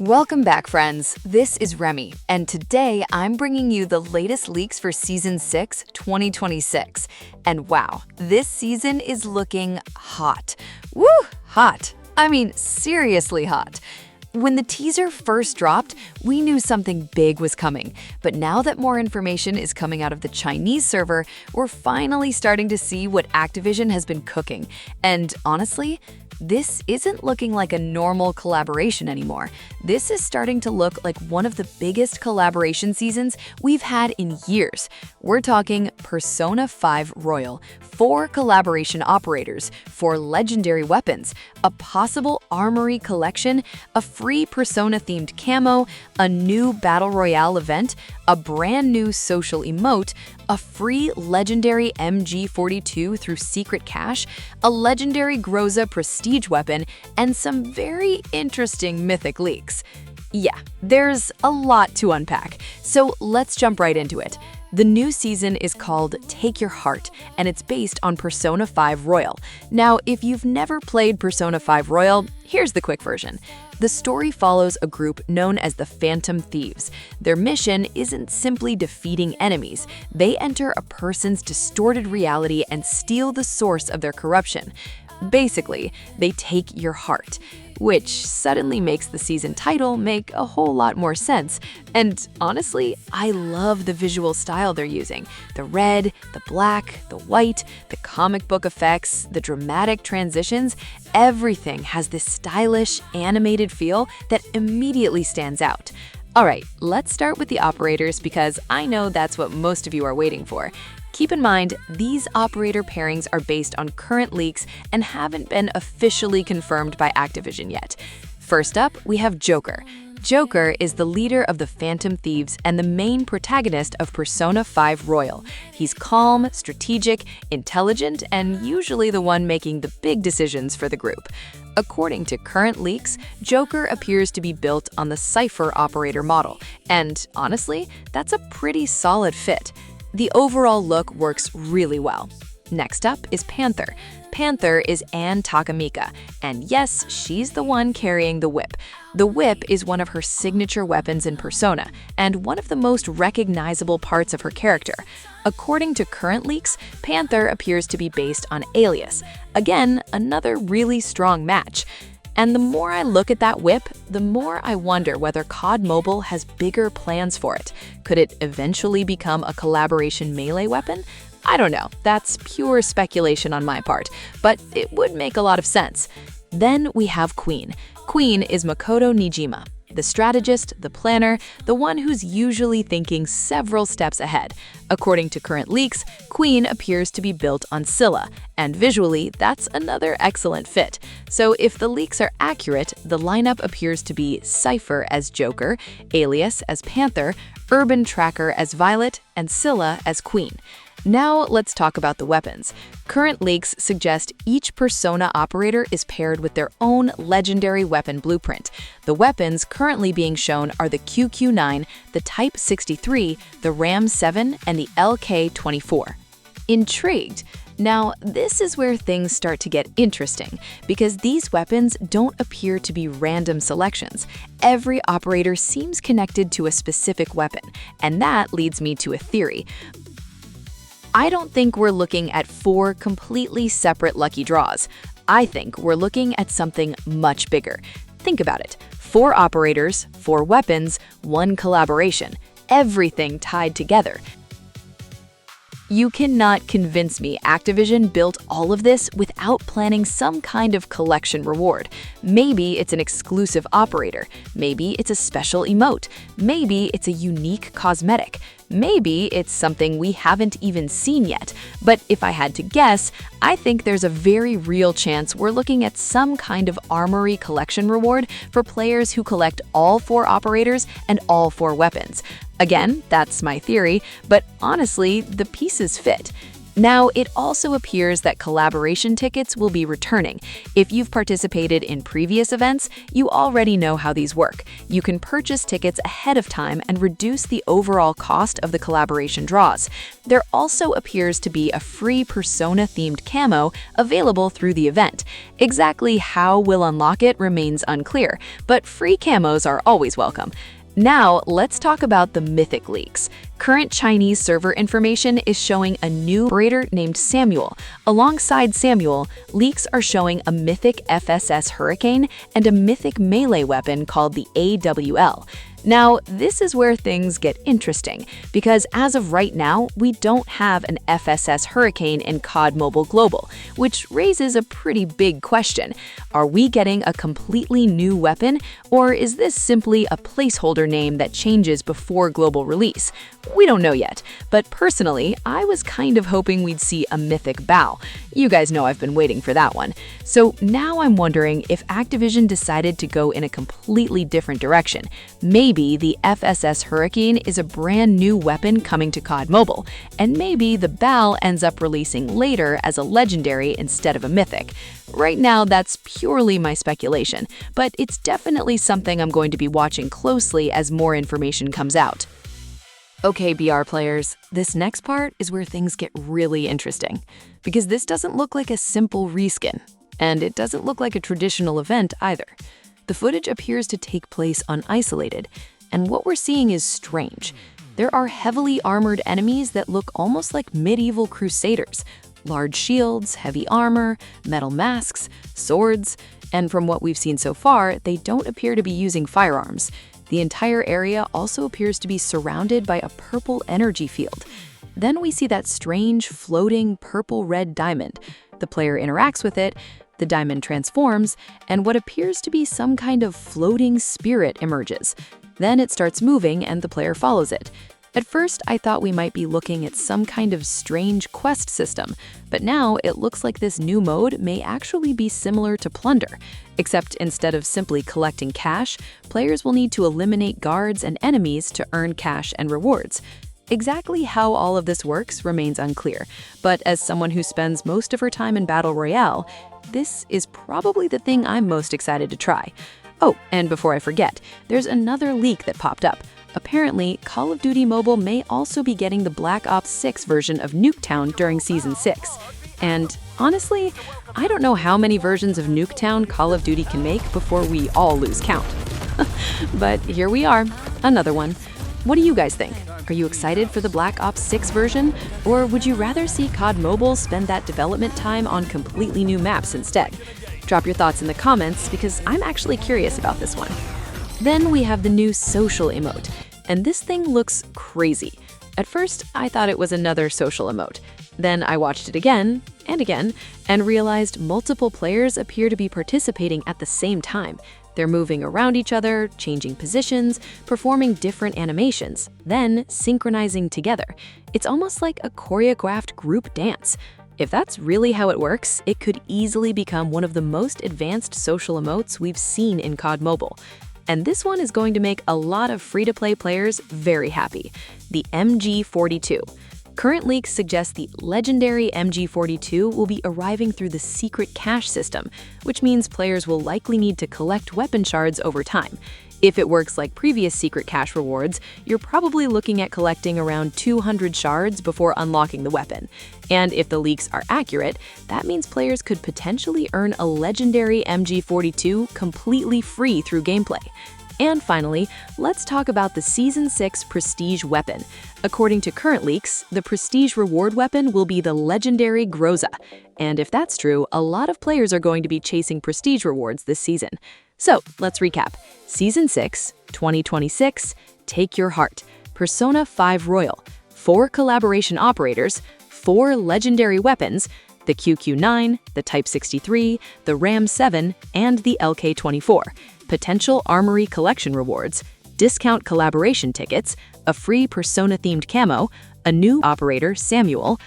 Welcome back, friends. This is Remy, and today I'm bringing you the latest leaks for Season 6, 2026. And wow, this season is looking hot. Woo, hot. I mean, seriously hot. When the teaser first dropped, we knew something big was coming. But now that more information is coming out of the Chinese server, we're finally starting to see what Activision has been cooking. And honestly, this isn't looking like a normal collaboration anymore. This is starting to look like one of the biggest collaboration seasons we've had in years. We're talking Persona 5 Royale, 4 collaboration operators, 4 legendary weapons, a possible Armory collection, a free Persona-themed camo, a new Battle Royale event, a brand new Social Emote, a free legendary MG42 through Secret Cache, a legendary Groza prestige weapon, and some very interesting Mythic leaks. Yeah, there's a lot to unpack, so let's jump right into it. The new season is called Take Your Heart, and it's based on Persona 5 Royale. Now, if you've never played Persona 5 Royale, here's the quick version. The story follows a group known as the Phantom Thieves. Their mission isn't simply defeating enemies. They enter a person's distorted reality and steal the source of their corruption. Basically, they take your heart, which suddenly makes the season title make a whole lot more sense. And honestly, I love the visual style they're using. The red, the black, the white, the comic book effects, the dramatic transitions, everything has this stylish, animated feel that immediately stands out. All right, let's start with the operators because I know that's what most of you are waiting for. Keep in mind, these operator pairings are based on current leaks and haven't been officially confirmed by Activision yet. First up, we have Joker. Joker is the leader of the Phantom Thieves and the main protagonist of Persona 5 Royale. He's calm, strategic, intelligent, and usually the one making the big decisions for the group. According to current leaks, Joker appears to be built on the Cypher operator model, and honestly, that's a pretty solid fit. The overall look works really well. Next up is Panther. Panther is Anne Takamika, and yes, she's the one carrying the whip. The whip is one of her signature weapons in Persona, and one of the most recognizable parts of her character. According to current leaks, Panther appears to be based on Alias. Again, another really strong match. And the more I look at that whip, the more I wonder whether COD Mobile has bigger plans for it. Could it eventually become a collaboration melee weapon? I don't know, that's pure speculation on my part, but it would make a lot of sense. Then we have Queen. Queen is Makoto Nijima, the strategist, the planner, the one who's usually thinking several steps ahead. According to current leaks, Queen appears to be built on Scylla, and visually, that's another excellent fit. So if the leaks are accurate, the lineup appears to be Cypher as Joker, Alias as Panther, Urban Tracker as Violet, and Scylla as Queen. Now let's talk about the weapons. Current leaks suggest each Persona operator is paired with their own legendary weapon blueprint. The weapons currently being shown are the QQ9, the Type 63, the Ram 7, and the LK24. Intrigued? Now, this is where things start to get interesting, because these weapons don't appear to be random selections. Every operator seems connected to a specific weapon, and that leads me to a theory. I don't think we're looking at 4 completely separate lucky draws. I think we're looking at something much bigger. Think about it. 4 operators, 4 weapons, 1 collaboration. Everything tied together. You cannot convince me Activision built all of this without planning some kind of collection reward. Maybe it's an exclusive operator. Maybe it's a special emote. Maybe it's a unique cosmetic. Maybe it's something we haven't even seen yet. But if I had to guess, I think there's a very real chance we're looking at some kind of Armory collection reward for players who collect all 4 operators and all 4 weapons. Again, that's my theory, but honestly, the pieces fit. Now, it also appears that collaboration tickets will be returning. If you've participated in previous events, you already know how these work. You can purchase tickets ahead of time and reduce the overall cost of the collaboration draws. There also appears to be a free persona-themed camo available through the event. Exactly how we'll unlock it remains unclear, but free camos are always welcome. Now, let's talk about the Mythic leaks. Current Chinese server information is showing a new operator named Samuel. Alongside Samuel, leaks are showing a Mythic FSS Hurricane and a Mythic melee weapon called the AWL. Now, this is where things get interesting, because as of right now, we don't have an FSS Hurricane in COD Mobile Global, which raises a pretty big question. Are we getting a completely new weapon, or is this simply a placeholder name that changes before global release? We don't know yet, but personally, I was kind of hoping we'd see a Mythic Bow. You guys know I've been waiting for that one. So now I'm wondering if Activision decided to go in a completely different direction. Maybe the FSS Hurricane is a brand new weapon coming to COD Mobile, and maybe the BAL ends up releasing later as a legendary instead of a mythic. Right now, that's purely my speculation, but it's definitely something I'm going to be watching closely as more information comes out. Okay, BR players, this next part is where things get really interesting, because this doesn't look like a simple reskin, and it doesn't look like a traditional event either. The footage appears to take place unisolated, and what we're seeing is strange. There are heavily armored enemies that look almost like medieval crusaders. Large shields, heavy armor, metal masks, swords, and from what we've seen so far, they don't appear to be using firearms. The entire area also appears to be surrounded by a purple energy field. Then we see that strange, floating, purple-red diamond. The player interacts with it, the diamond transforms, and what appears to be some kind of floating spirit emerges. Then it starts moving and the player follows it. At first, I thought we might be looking at some kind of strange quest system, but now it looks like this new mode may actually be similar to Plunder, except instead of simply collecting cash, players will need to eliminate guards and enemies to earn cash and rewards. Exactly how all of this works remains unclear, but as someone who spends most of her time in Battle Royale, this is probably the thing I'm most excited to try. Oh, and before I forget, there's another leak that popped up. Apparently, Call of Duty Mobile may also be getting the Black Ops 6 version of Nuketown during Season 6. And honestly, I don't know how many versions of Nuketown Call of Duty can make before we all lose count. But here we are, another one. What do you guys think? Are you excited for the Black Ops 6 version? Or would you rather see COD Mobile spend that development time on completely new maps instead? Drop your thoughts in the comments because I'm actually curious about this one. Then we have the new Social Emote, and this thing looks crazy. At first, I thought it was another Social Emote. Then I watched it again, and realized multiple players appear to be participating at the same time. They're moving around each other, changing positions, performing different animations, then synchronizing together. It's almost like a choreographed group dance. If that's really how it works, it could easily become one of the most advanced social emotes we've seen in COD Mobile. And this one is going to make a lot of free-to-play players very happy. The MG42. Current leaks suggest the legendary MG42 will be arriving through the secret cache system, which means players will likely need to collect weapon shards over time. If it works like previous secret cache rewards, you're probably looking at collecting around 200 shards before unlocking the weapon. And if the leaks are accurate, that means players could potentially earn a legendary MG42 completely free through gameplay. And finally, let's talk about the Season 6 Prestige weapon. According to current leaks, the Prestige reward weapon will be the legendary Groza. And if that's true, a lot of players are going to be chasing Prestige rewards this season. So, let's recap. Season 6, 2026, Take Your Heart, Persona 5 Royale, 4 collaboration operators, 4 legendary weapons, the QQ9, the Type 63, the Ram 7, and the LK24, potential Armory collection rewards, discount collaboration tickets, a free Persona-themed camo, a new operator, Samuel,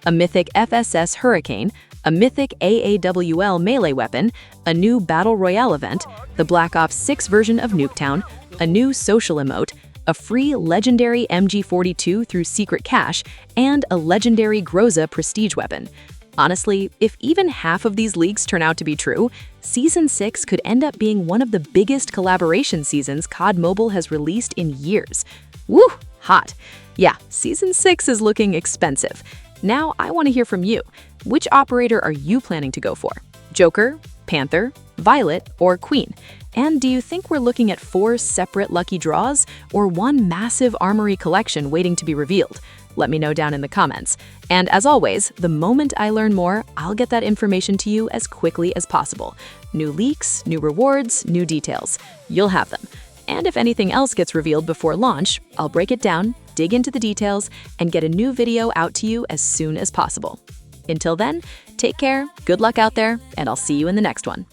a Mythic FSS Hurricane, a Mythic AAWL melee weapon, a new Battle Royale event, the Black Ops 6 version of Nuketown, a new Social Emote, a free legendary MG42 through Secret Cache, and a legendary Groza prestige weapon. Honestly, if even half of these leaks turn out to be true, Season 6 could end up being one of the biggest collaboration seasons COD Mobile has released in years. Woo! Hot. Yeah, Season 6 is looking expensive. Now I want to hear from you. Which operator are you planning to go for? Joker, Panther, Violet, or Queen? And do you think we're looking at 4 separate lucky draws or one massive Armory collection waiting to be revealed? Let me know down in the comments. And as always, the moment I learn more, I'll get that information to you as quickly as possible. New leaks, new rewards, new details. You'll have them. And if anything else gets revealed before launch, I'll break it down, dig into the details, and get a new video out to you as soon as possible. Until then, take care, good luck out there, and I'll see you in the next one.